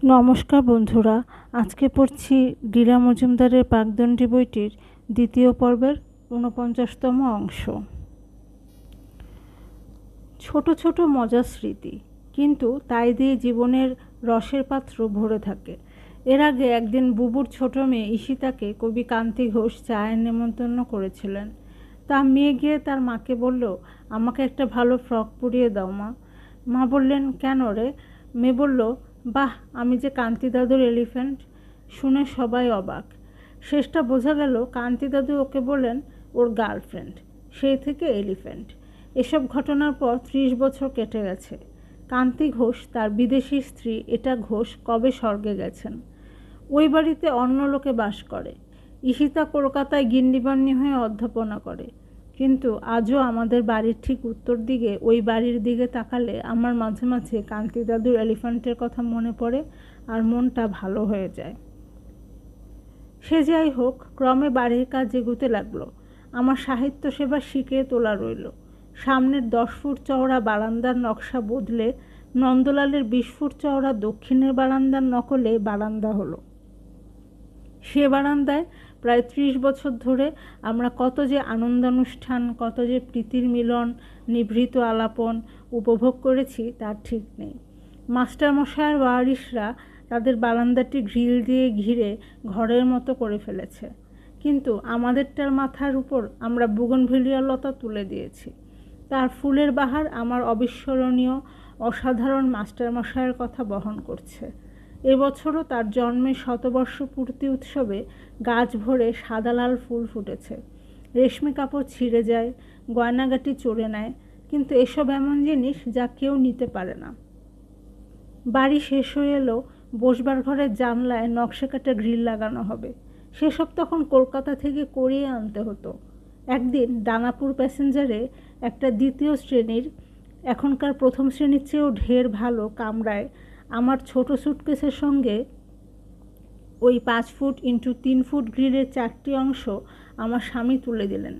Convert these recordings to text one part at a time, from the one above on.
নমস্কার বন্ধুরা, আজকে পড়ছি ডীলা মজুমদারের পাকদণ্ডী বইটির দ্বিতীয় পর্বের ৪৯তম অংশ। ছোট ছোট মজার স্মৃতি, কিন্তু তাই দিয়ে জীবনের রসের পাত্র ভরে থাকে। এর আগে একদিন বুবুর ছোট মেয়ে ঈশিতাকে কবি কান্তি ঘোষ চায়ের নেমন্তন্ন করেছিলেন। তা মেয়ে গিয়ে তার মাকে বলল, আমাকে একটা ভালো ফ্রক পরিয়ে দাও মা। মা বললেন, কেন রে? মেয়ে বলল, বাহ, আমি যে কান্তি দাদুর এলিফ্যান্ট। শুনে সবাই অবাক। শেষটা বোঝা গেল কান্তি দাদু ওকে বললেন ওর গার্লফ্রেন্ড, সেই থেকে এলিফ্যান্ট। এসব ঘটনার পর ৩০ বছর কেটে গেছে। কান্তি ঘোষ তার বিদেশি স্ত্রী এটা ঘোষ কবে স্বর্গে গেছেন। ওই বাড়িতে অন্য লোকে বাস করে। ঈশিতা কলকাতায় গিন্নিবান্নি হয়ে অধ্যাপনা করে। কিন্তু আজও আমাদের বাড়ির ঠিক উত্তর দিকে ওই বাড়ির দিকে তাকালে আমার মাঝে মাঝে কান্তি দাদুর এলিফ্যান্টের কথা মনে পড়ে আর মনটা ভালো হয়ে যায়। সে যাই হোক, ক্রমে বাড়ির কাজ এগুতে লাগলো। আমার সাহিত্য সেবা শিখে তোলা রইল। সামনের 10 ফুট চওড়া বারান্দার নকশা বদলে নন্দলালের 20 ফুট চওড়া দক্ষিণের বারান্দার নকলে বারান্দা হলো। সে বারান্দায় প্রায় 30 বছর ধরে আমরা কত যে আনন্দানুষ্ঠান, কত যে প্রীতির মিলন, নিভৃত আলাপন উপভোগ করেছি তার ঠিক নেই। মাস্টারমশায়ের ওয়ারিশরা তাদের বারান্দাটি গ্রিল দিয়ে ঘিরে ঘরের মতো করে ফেলেছে, কিন্তু আমাদেরটার মাথার উপর আমরা বুগনভিলিয়া লতা তুলে দিয়েছি। তার ফুলের বাহার আমার অবিস্মরণীয় অসাধারণ মাস্টারমশায়ের কথা বহন করছে। এবছরও তার জন্মের 100 বর্ষ পূর্তি উৎসবে গাছ ভরে সাদা লাল ফুল ফুটেছে। রেশমি কাপড় ছিঁড়ে যায়, গয়নাগাটি চড়ে নেয়, কিন্তু এসব এমন জিনিস যা কেউ নিতে পারে না। বাড়ি শেষ হয়ে এলো, বসবার ঘরের জানলায় নকশা কাটা গ্রিল লাগানো হবে। সেসব তখন কলকাতা থেকে করিয়ে আনতে হতো। একদিন দানাপুর প্যাসেঞ্জারে একটা দ্বিতীয় শ্রেণীর, এখনকার প্রথম শ্রেণীর চেয়েও ঢের ভালো কামরায় আমার ছোট সুটকেসের সঙ্গে ওই 5 ফুট ইন্টু 3 ফুট গ্রিলের 4টি অংশ আমার স্বামী তুলে দিলেন।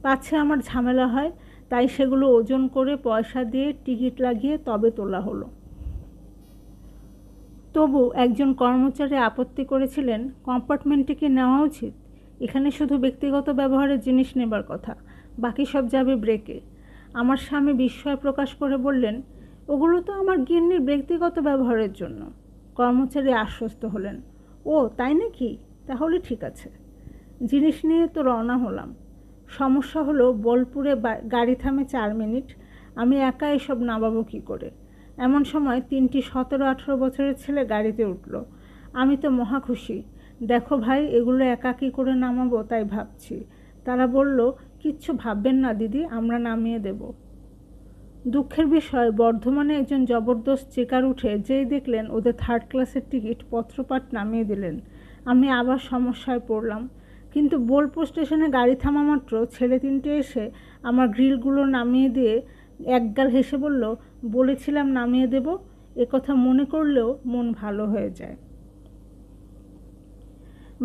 পাছে আমার ঝামেলা হয়, তাই সেগুলো ওজন করে পয়সা দিয়ে টিকিট লাগিয়ে তবে তোলা হলো। তবু একজন কর্মচারী আপত্তি করেছিলেন, কম্পার্টমেন্টটিকে নেওয়া উচিত। এখানে শুধু ব্যক্তিগত ব্যবহারের জিনিস নেবার কথা, বাকি সব যাবে ব্রেকে। আমার স্বামী বিস্ময় প্রকাশ করে বললেন, ওগুলো তো আমার গিন্নির ব্যক্তিগত ব্যবহারের জন্য। কর্মচারী আশ্বস্ত হলেন, ও তাই নাকি? তাহলে ঠিক আছে। জিনিস নিয়ে তো রওনা হলাম। সমস্যা হলো, বোলপুরে গাড়ি থামে 4 মিনিট। আমি একা এসব নামাবো কী করে? এমন সময় 3টি 17-18 বছরের ছেলে গাড়িতে উঠল। আমি তো মহা খুশি। দেখো ভাই, এগুলো একা কী করে নামাবো তাই ভাবছি। তারা বলল, কিচ্ছু ভাববেন না দিদি, আমরা নামিয়ে দেব। দুঃখের বিষয়, বর্ধমানে একজন জবরদস্ত চেকার উঠে যেই দেখলেন ওদের 3rd ক্লাসের টিকিট পত্রপাঠ নামিয়ে দিলেন। আমি আবার সমস্যায় পড়লাম। কিন্তু বোলপুর স্টেশনে গাড়ি থামা মাত্র ছেলে 3টে এসে আমার গ্রিলগুলো নামিয়ে দিয়ে একগাল হেসে বলল, বলেছিলাম নামিয়ে দেব। একথা মনে করলেও মন ভালো হয়ে যায়।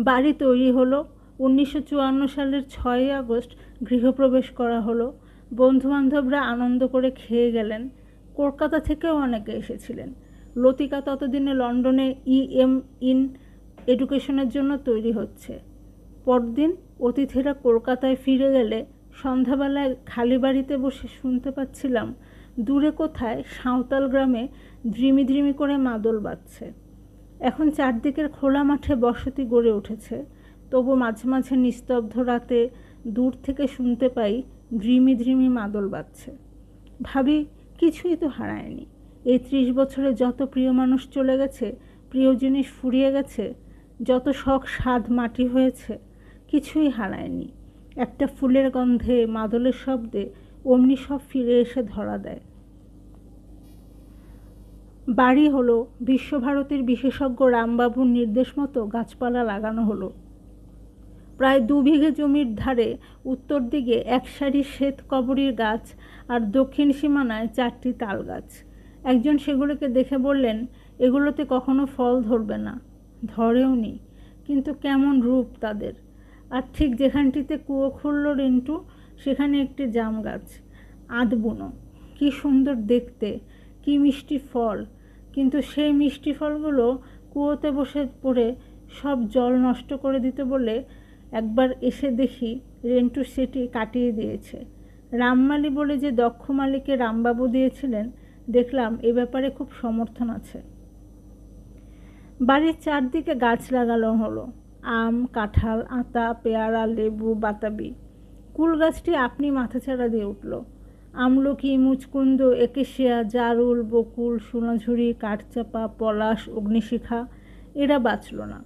বাড়ি তৈরি হলো। 1954 সালের 6ই আগস্ট গৃহপ্রবেশ করা হলো। বন্ধুবান্ধবরা আনন্দ করে খেয়ে গেলেন। কলকাতা থেকেও অনেকে এসেছিলেন। লতিকা ততদিনে লন্ডনে ইন এডুকেশনের জন্য তৈরি হচ্ছে। পরদিন অতিথিরা কলকাতায় ফিরে গেলে সন্ধ্যাবেলায় খালি বাড়িতে বসে শুনতে পাচ্ছিলাম দূরে কোথায় সাঁওতাল গ্রামে দ্রিমি দ্রিমি করে মাদল বাজছে। এখন চারদিকের খোলা মাঠে বসতি গড়ে উঠেছে, তবু মাঝে মাঝে নিস্তব্ধ রাতে দূর থেকে শুনতে পাই দ্রিমি দ্রিমি মাদল বাজছে। ভাবি, কিছুই তো হারায়নি। এই 30 বছরে যত প্রিয় মানুষ চলে গেছে, প্রিয় জিনিস ফুরিয়ে গেছে, যত শখ স্বাদ মাটি হয়েছে, কিছুই হারায়নি। একটা ফুলের গন্ধে, মাদলের শব্দে অমনি সব ফিরে এসে ধরা দেয়। বাড়ি হলো। বিশ্বভারতীর বিশেষজ্ঞ রামবাবুর নির্দেশ মতো গাছপালা লাগানো হলো। প্রায় 2 বিঘে জমির ধারে উত্তর দিকে 1 সারি শ্বেত কবরীর গাছ আর দক্ষিণ সীমানায় 4টি তাল গাছ। একজন সেগুলোকে দেখে বললেন, এগুলোতে কখনো ফল ধরবে না। ধরেও নি, কিন্তু কেমন রূপ তাদের। আর ঠিক যেখানটিতে কুয়ো খুলল রিন্টু, সেখানে একটি জাম গাছ, আধবুনো। কি সুন্দর দেখতে, কি মিষ্টি ফল। কিন্তু সেই মিষ্টি ফলগুলো কুয়োতে বসে পড়ে সব জল নষ্ট করে দিতে বলে একবার এসে দেখি রেন্টু সেটি কাটিয়ে দিয়েছে। রামমালি বলে যে দক্ষ মালিকে রামবাবু দিয়েছিলেন, দেখলাম এ ব্যাপারে খুব সমর্থন আছে। বাড়ির চারদিকে গাছ লাগানো হলো, আম, কাঁঠাল, আতা, পেয়ারা, লেবু, বাতাবি। কুল গাছটি আপনি মাথাচাড়া দিয়ে উঠল। আমলকি, মুচকুন্দ, একেশিয়া, জারুল, বকুল, সোনাঝুরি, কাঠচাপা, পলাশ, অগ্নিশিখা এরা বাঁচল না।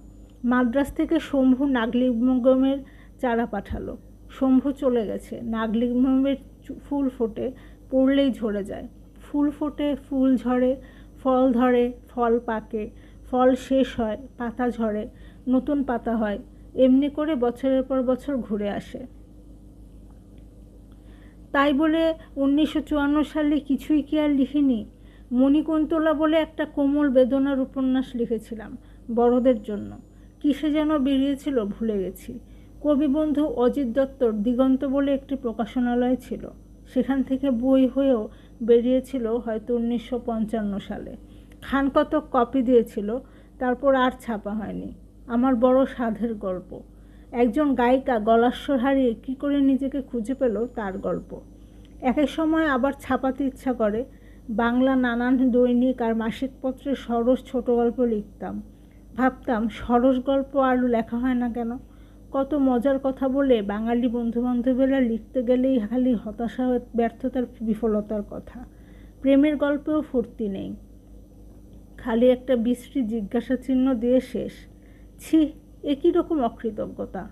মাদ্রাজ থেকে শম্ভু নাগলিঙ্গমের চারা পাঠালো। শম্ভু চলে গেছে। নাগলিঙ্গমের ফুল ফোটে, পড়লেই ঝরে যায়। ফুল ফোটে, ফুল ঝরে, ফল ধরে, ফল পাকে, ফল শেষ হয়, পাতা ঝরে, নতুন পাতা হয়। এমনি করে বছরের পর বছর ঘুরে আসে। তাই বলে 1954 সালে কিছুই কি আর লিখিনি? মণিকুন্তলা বলে একটা কোমল বেদনার উপন্যাস লিখেছিলাম বড়দের জন্য। কিসে যেন বেরিয়েছিল ভুলে গেছি। কবিবন্ধু অজিত দত্তর দিগন্ত বলে একটি প্রকাশনালয় ছিল, সেখান থেকে বই হয়েও বেরিয়েছিল হয়তো 1955 সালে। খান কতক কপি দিয়েছিল, তারপর আর ছাপা হয়নি। আমার বড় সাধের গল্প। একজন গায়িকা গলাস্বর হারিয়ে কী করে নিজেকে খুঁজে পেল তার গল্প। এক সময় আবার ছাপাতে ইচ্ছা করে। বাংলা নানান দৈনিক আর মাসিকপত্রে সরস ছোট গল্প লিখতাম। ভাবতাম সরস গল্প আর লেখা হয় না কেন? কত মজার কথা বলে বাঙালি বন্ধুবান্ধবেরা লিখতে গেলেই খালি হতাশা, ব্যর্থতার, বিফলতার কথা। প্রেমের গল্পেও ফুর্তি নেই, খালি একটা বিশ্রী জিজ্ঞাসা চিহ্ন দিয়ে শেষ। ছি, এ কী রকম অকৃতজ্ঞতা!